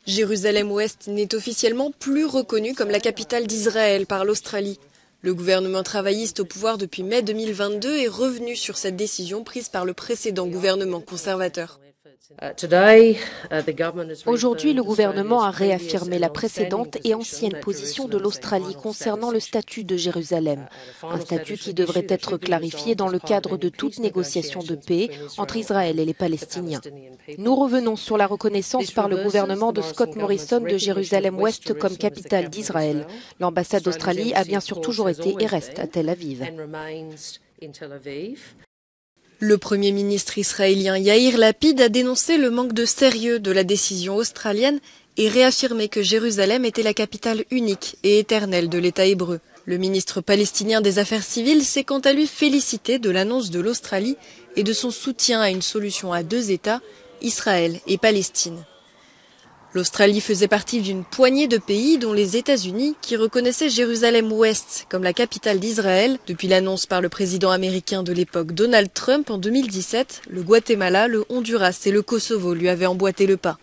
Jérusalem-Ouest n'est officiellement plus reconnue comme la capitale d'Israël par l'Australie. Le gouvernement travailliste au pouvoir depuis mai 2022 est revenu sur cette décision prise par le précédent gouvernement conservateur. Aujourd'hui, le gouvernement a réaffirmé la précédente et ancienne position de l'Australie concernant le statut de Jérusalem. Un statut qui devrait être clarifié dans le cadre de toute négociation de paix entre Israël et les Palestiniens. Nous revenons sur la reconnaissance par le gouvernement de Scott Morrison de Jérusalem-Ouest comme capitale d'Israël. L'ambassade d'Australie a bien sûr toujours été et reste à Tel Aviv. Le Premier ministre israélien Yair Lapid a dénoncé le manque de sérieux de la décision australienne et réaffirmé que Jérusalem était la capitale unique et éternelle de l'État hébreu. Le ministre palestinien des Affaires civiles s'est quant à lui félicité de l'annonce de l'Australie et de son soutien à une solution à deux États, Israël et Palestine. L'Australie faisait partie d'une poignée de pays, dont les États-Unis, qui reconnaissaient Jérusalem-Ouest comme la capitale d'Israël. Depuis l'annonce par le président américain de l'époque Donald Trump en 2017, le Guatemala, le Honduras et le Kosovo lui avaient emboîté le pas.